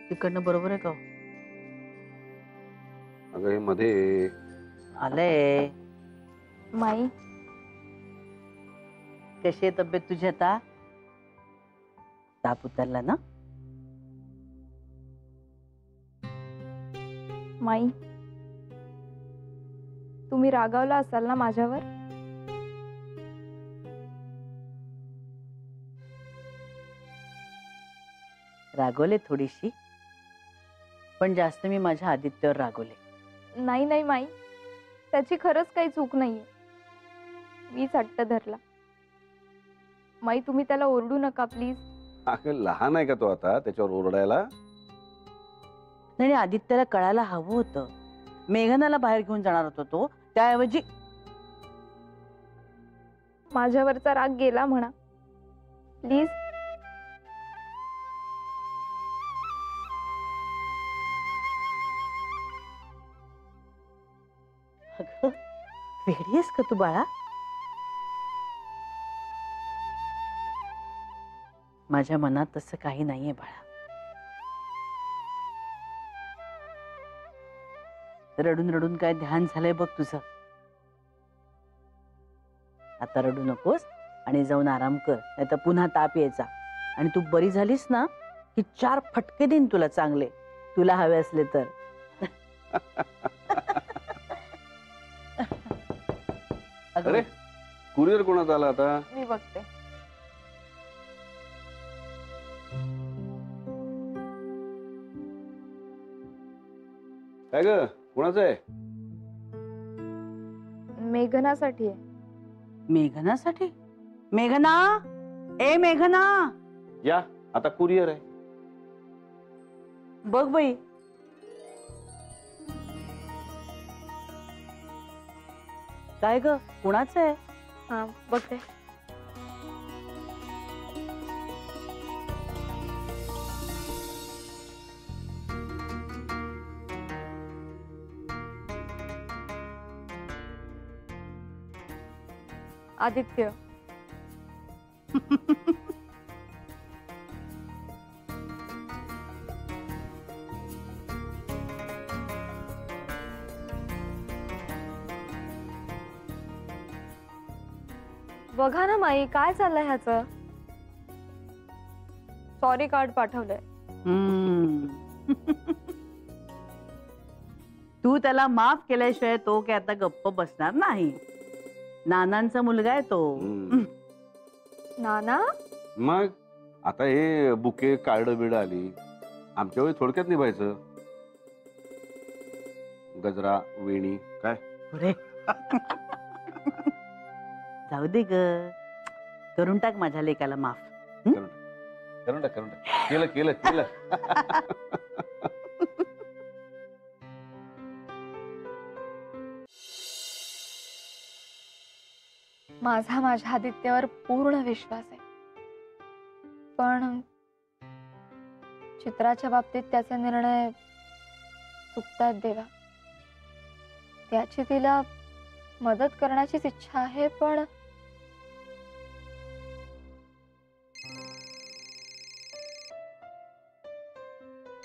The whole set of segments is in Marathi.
तिकडनं बरोबर आहे का? अगं हे मध्ये आलंय. माई, कशी आहे तब्येत तुझी आता? ताप उतरला ना? माई, तुम्ही रागावला असाल ना माझ्यावर? रागवले थोडीशी, पण जास्त मी माझ्या आदित्यवर रागवले. नाही नाही माई, त्याची खरंच काही चूक नाहीये. मीच हट्ट धरला. माई, तुम्ही त्याला ओरडू नका प्लीज. अगं लहान आहे का तो आता त्याच्यावर ओरडायला? नाही, आदित्यला कळायला हवं होतं. मेघनाला बाहेर घेऊन जाणार होता तो, त्याऐवजी माझ्यावरचा राग गेला म्हणा प्लीज. अगं वेडी आहेस का तू बाळा? माझ्या मनात तसं काही नाहीये बाळा. रडून रडून काय ध्यान झालंय बघ तुझं. आता रडू नकोस आणि जाऊन आराम कर, नाहीतर पुन्हा ताप यायचा. आणि तू बरी झालीस ना की 4 फटके देईन तुला चांगले, तुला हवे असले तर. अरे कुरिअर कोणाचा आला आता? मी बघते. काय ग कोणाचं आहे? मेघनासाठी आहे. मेघनासाठी? मेघना, ए मेघना, या आता कुरिअर आहे. बघ बाई. काय ग कुणाचं आहे? हा बघते. आदित्य. बघा ना माई, काय चाललंय ह्याचं? Sorry card पाठवलंय. तू त्याला माफ केल्याशिवाय तो काय आता गप्प बसणार नाही. नानांचा मुलगा आहे तो. नाना? मग आता हे बुके कार्ड बिड आली, आमच्या वेळी थोडक्यात निभायचं. गजरा वेणी काय पुरे. जाऊ दे ग, करून टाक माझ्या लेकाला माफ. करून टाक केलं केलं केलं. माझ्या आदित्यवर पूर्ण विश्वास आहे, पण चित्राच्या बाबतीत त्याचे निर्णय चुकतात देवा. त्याची तिला मदत करण्याचीच इच्छा आहे, पण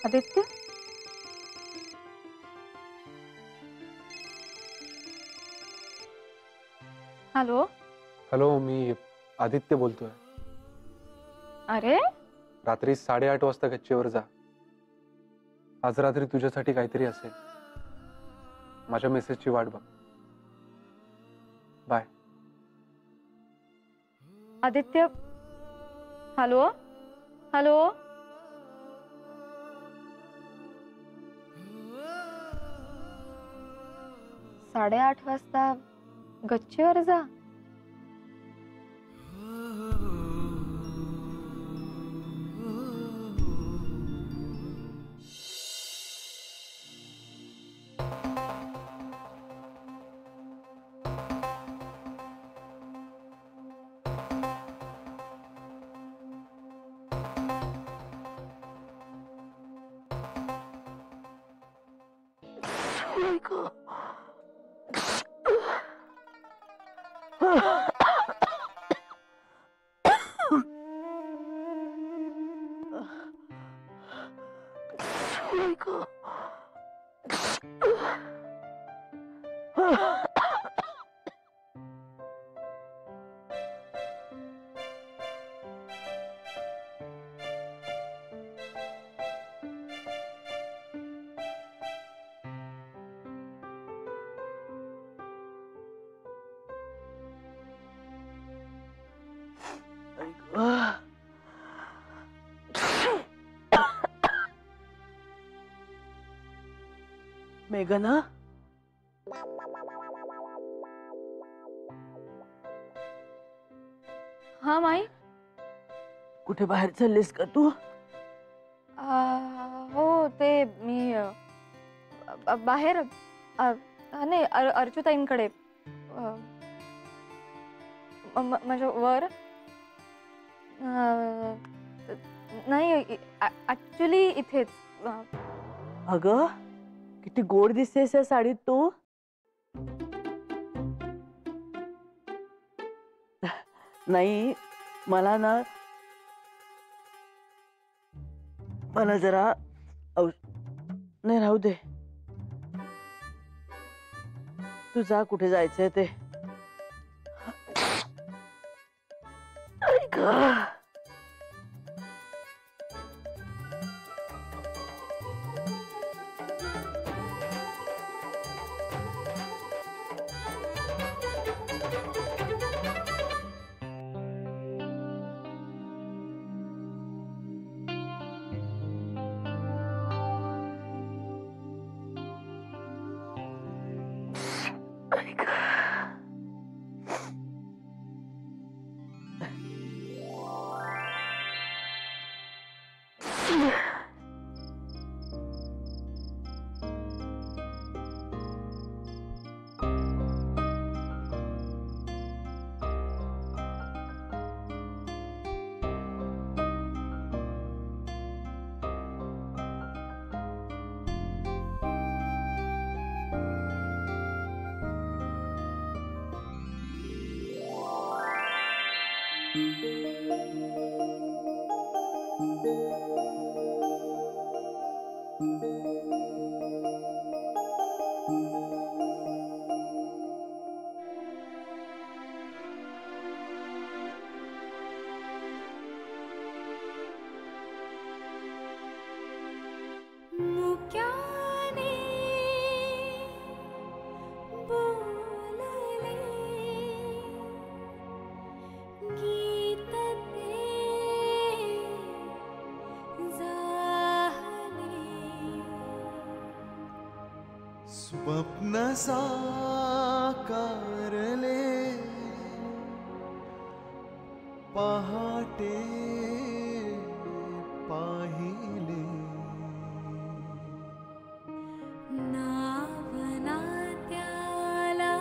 आदित्य? हॅलो. हॅलो, मी आदित्य बोलतोय. अरे रात्री 8:30 वाजता गच्चीवर जा. आज रात्री तुझ्यासाठी काहीतरी असेल. माझ्या मेसेजची वाट बघ. बाय. आदित्य. Hello hello. 8:30 वाजता गच्चीवर जा. मेघना, हा माई. कुठे बाहेर चाललीस का तू? हो ते मी बाहेर नाही अर्चुताईंकडे म्हणजे वर नाही ऍक्च्युली इथेच. अगं किती गोड दिसतेस या साडीत तू. नाही मला ना मला जरा नाही राहू दे. तू जा कुठे जायचंय ते. ऐक स्वप्न साकारले पहाटे पाहिले नावना त्याला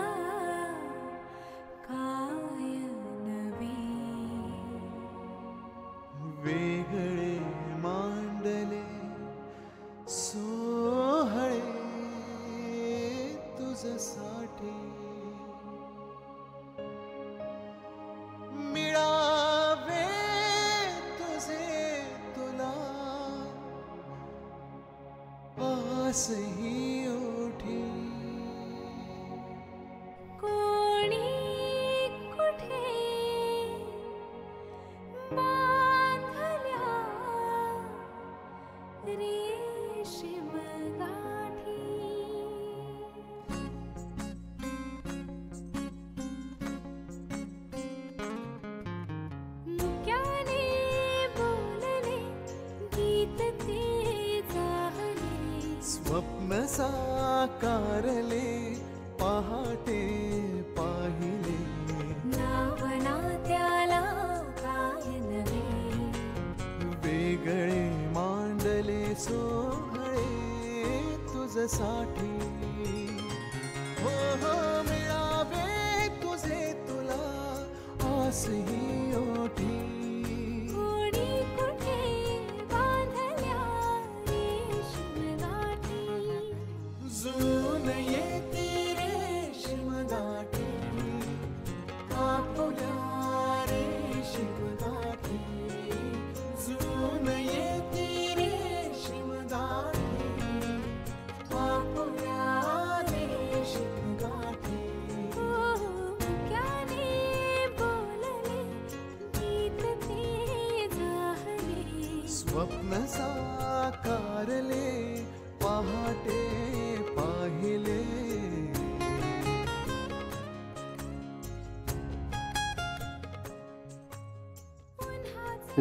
काय नवे वेगळे मांडले सोहळे तुझसाठी मिळावे तुझे तुला आसही ओठी कोणी कुठे बांधल्या रेशीम गाठी मुक्याने बोलले गीत ते जाहले स्वप्न साकारले पहाटे पाहिले नावना त्याला काय नवे वेगळे मांडले सोहळे तुझसाठी हो हो मिळावे तुझे तुला आसही ओठी कोणी कुठे बांधल्या रेशीम गाठी जून येती रेशीम गाठी कापुल्या रेशीम गाठी जून येती रेशीम गाठी स्वप्न साकारले पहाटे पाहिले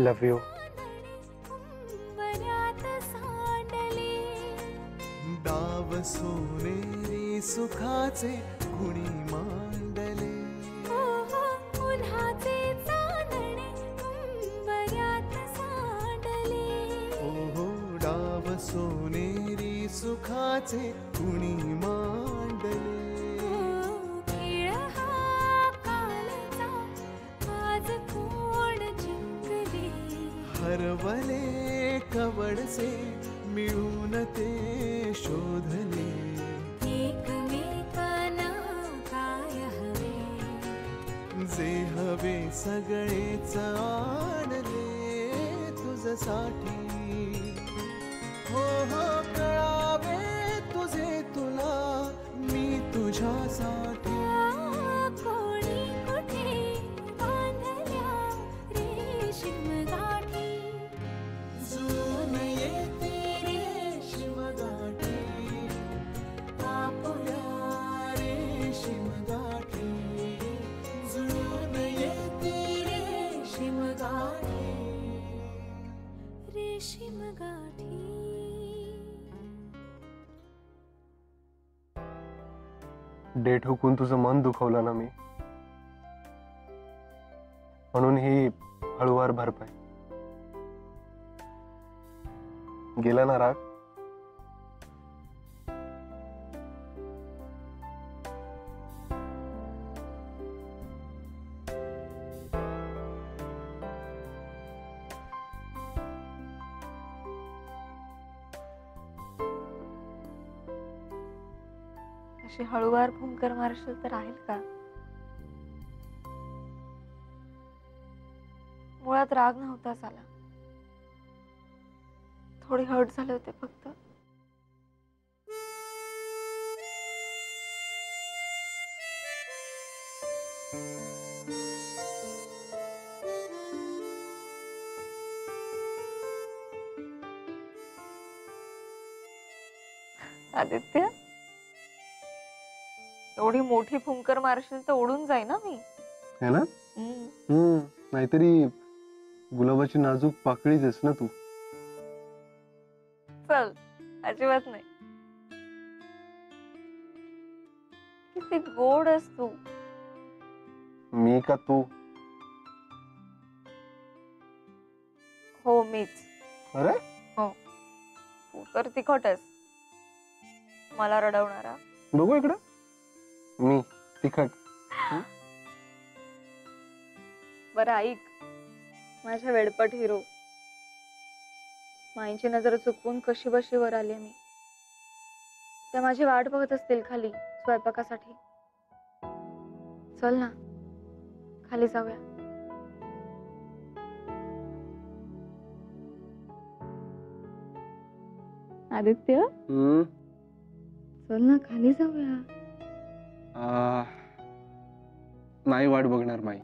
लव यू. उंबऱ्यात सांडले डाव सोनेरी सुखाचे कुणी मांडले हो हो उन्हाचे चांदणे उंबऱ्यात सांडले ओहो डाव सोनेरी सुखाचे कुणी मांडले खेळ हा कालचा आज कोण जिंकले हरवले कवडसे मिळून ते शोधले एकमेकांना काय हवे जे हवे सगळेच आणले तुझसाठी हो हो कळावे तुझे तुला मी तुझ्यासाठी कोणी कुठे बांधल्या रेशीम गाठी जुळून येते रेशीम गाठी आपल्या रेशीम गाठी जुळून येते रेशीम गाठी रेशीम गाठी डेट हुकून तुझं मन दुखवलं ना मी, म्हणून ही हळूवार भरपाई. गेला ना राग? अशी हळूवार फुंकर मारशील तर राहील का? मुळात राग नव्हताच आला, थोडे हर्ट झाले होते फक्त. आदित्य, एवढी मोठी फुंकर मारशील तर उडून जाई ना मी. है ना? नाहीतरी गुलाबाची नाजूक पाकळीच आहेस ना तू. चल, अजिबात नाही. किती गोड आहेस तू. मी का तू? हो, मीच. अरे तू तर तिखट आहेस, मला रडवणारा. बघू इकडं. मी तिखट. बरं ऐक, माझ्या वेडपट हिरो. माईची नजर चुकवून कशी बशी वर आली मी. त्या माझी वाट बघत असतील खाली स्वयंपाकासाठी. चल ना, खाली जाऊया. आदित्य, चल ना, खाली जाऊया. नाही वाट बघणार माई.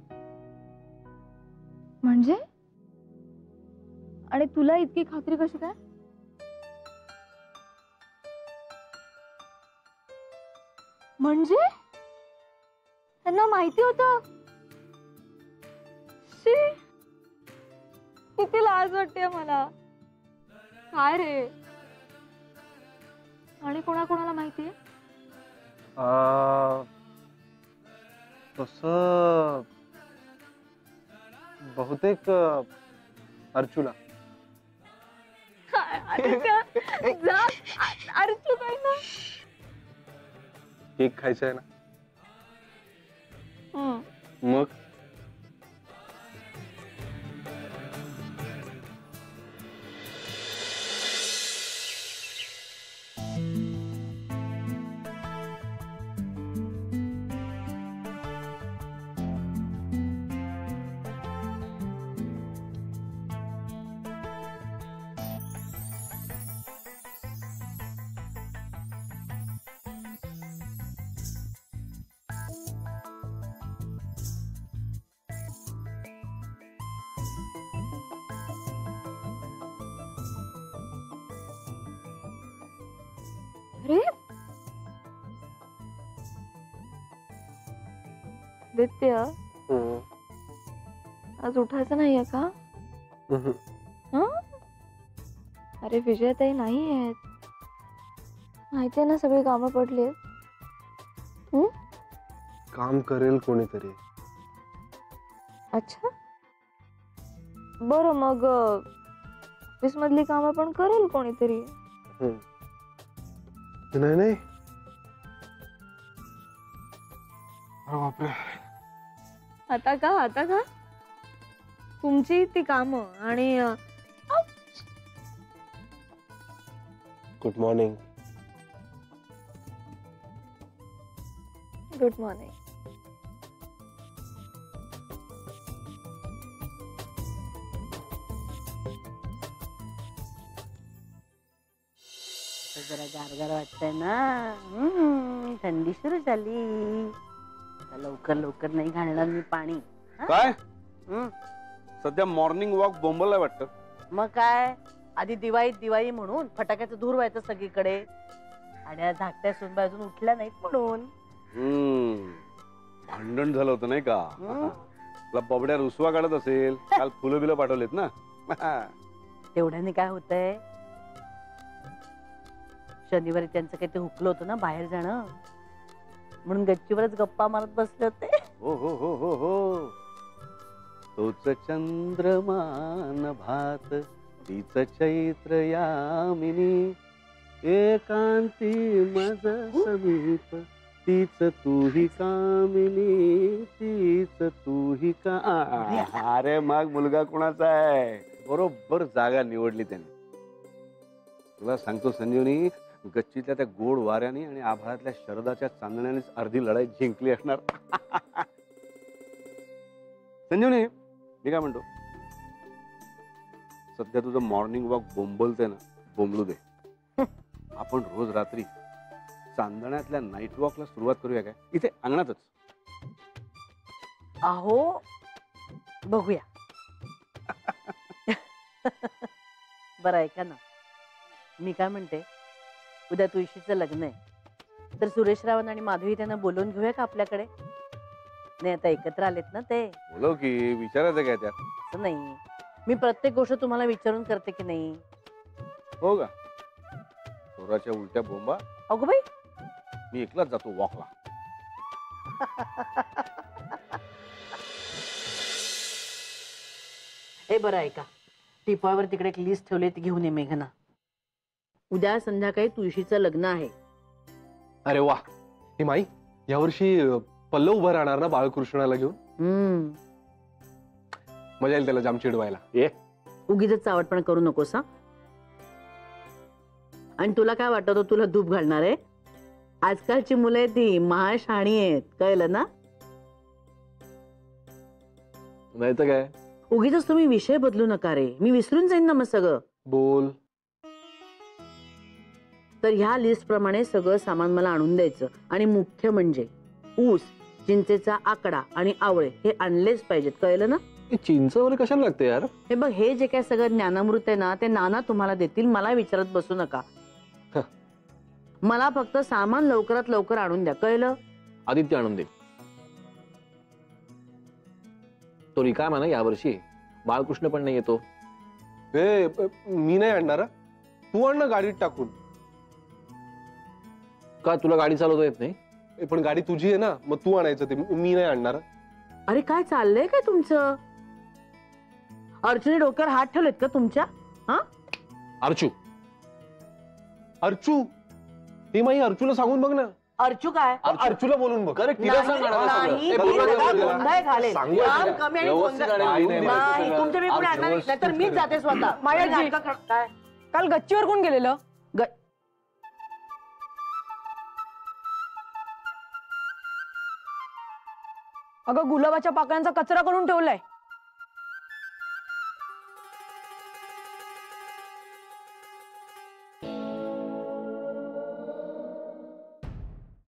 म्हणजे? आणि तुला इतकी खात्री कशी काय? म्हणजे त्यांना माहिती होतं? शी, किती लाज वाटते मला. काय रे? आणि कोणाकोणाला माहितीये? तसं बहुतेक अर्चूला. अर्चू काय ना? केक खायचा आहे ना? मग अरे दित्य, आज उठायचं नाहीये का? हं? अरे विजयताई नाही आहेत, माहितीये ना सगळी कामं पडली. काम करेल कोणीतरी. अच्छा, बरं मग ऑफिस मधली कामं पण करेल कोणीतरी. नाही नाही, अरे बापरे. आता का तुमची ती कामं आणि गुड मॉर्निंग. Good morning. जरा गारगार वाटतंय ना. थंडी सुरू झाली. आता लवकर लवकर नाही घालणार मी पाणी. काय हं, सध्या मॉर्निंग वॉक बोंबलला वाटतं. मग काय, आधी दिवाळी म्हणून फटाक्याचं धूर व्हायचं सगळीकडे, आणि आज धाकट्या सुनबाई अजून उठल्या नाहीत म्हणून. भांडण झालं होतं नाही का? हं. तुला बबड्या रुसवा काढत असेल. काल फुलं बिलं पाठवलेत ना. तेवढ्याने काय होतंय, शनिवारी त्यांचं काही ते हुकलं होतं ना बाहेर जाणं, म्हणून गच्चीवरच गप्पा मारत बसले होते. हो हो हो हो हो. तोच चंद्रमान भात तीच चैत्र यामिनी, एकांती मज समीप तीच तूही कामिनी, तीच तूही का. अरे मग मुलगा कोणाचा आहे? बरोबर जागा निवडली त्याने. तुला सांगतो संजीवनी, गच्चीतल्या त्या गोड वाऱ्याने आणि आभाळातल्या शरदाच्या चांदण्यानेच अर्धी लढाई जिंकली असणार. संजीवनी, मी काय म्हणतो, सध्या तुझं मॉर्निंग वॉक बोंबलते ना, बोंबलू दे. आपण रोज रात्री चांदण्यातल्या नाईट वॉकला सुरुवात करूया काय? इथे अंगणातच. अहो बघूया. बरं ऐका ना, मी काय म्हणते, उद्या तुळशीचं लग्न आहे, तर सुरेश रावण आणि माधवी त्यांना बोलवून घेऊया का आपल्याकडे? नाही आता एकत्र आलेत ना ते. बोलव की, विचारायचं काय त्यात? असं नाही, मी प्रत्येक गोष्ट तुम्हाला विचारून करते की नाही. हो का? चोराच्या उलट्या बोंबा. अगो बाई, मी एकलाच जातो वॉकला. हे बरं ऐका, टिपॉयवर तिकडे एक लिस्ट ठेवली, ती घेऊन ये मेघना. उद्या संध्याकाळी तुळशीचं लग्न आहे. अरे वा. हे माई, यावर्षी पल्लव उभं राहणार ना बाळकृष्णाला घेऊन? मजा येईल त्याला जाम चिडवायला. उगीच चावटपण करू नकोस हा. आणि तुला काय वाटत, तुला धूप घालणार आहे? आजकालची मुलं आहेत ती महाशाणी आहेत, कळलं ना? नाही तर काय, उगीच तुम्ही विषय बदलू नका रे, मी विसरून जाईन ना मग सगळं. बोल. तर ह्या लिस्ट प्रमाणे सगळं सामान मला आणून द्यायचं, आणि मुख्य म्हणजे ऊस, चिंचेचा आकडा आणि आवळे हे आणलेच पाहिजेत, कळलं ना? चिंच वगैरे कशाला लागते यार? हे बघ, हे जे काय सगळं ज्ञानामृत आहे ना, ते नाना तुम्हाला देतील, मला विचारत बसू नका. मला फक्त सामान लवकरात लवकर आणून द्या, कळलं? आदित्य आणून दे. तो रिकामा ना यावर्षी, बाळकृष्ण पण नाही येतो. मी नाही आणणार. तू आण ना गाडीत टाकून. का तुला गाडी चालवता येत नाही? पण गाडी तुझी आहे ना, मग तू आणायचं ते, मी नाही आणणार. अरे काय चाललंय काय तुमचं? अर्जुनी डोक्यावर हात ठेवलेत का तुमच्या? हा, अर्चू. अर्चू? ती माई अर्चूला सांगून बघ ना. अर्चू काय? अर्चूला बोलून बघ. अरे तिला सांग ना सगळं. नाही, ए, मी बोलू दे, नका बोलू दे. गोंधळ घालेल. सांगू काम दे. कमी आणि व्यवस्थित गोंधळ. आणि नाही, नाही, नाही. तुमचे मी कोणी आणणार नाही, तर मीच जाते स्वतः. मायाजी. नाटकं काय? काल गच्चीवर कोण गेलेलं? अगं गुलाबाच्या पाकळ्यांचा कचरा करून ठेवलाय.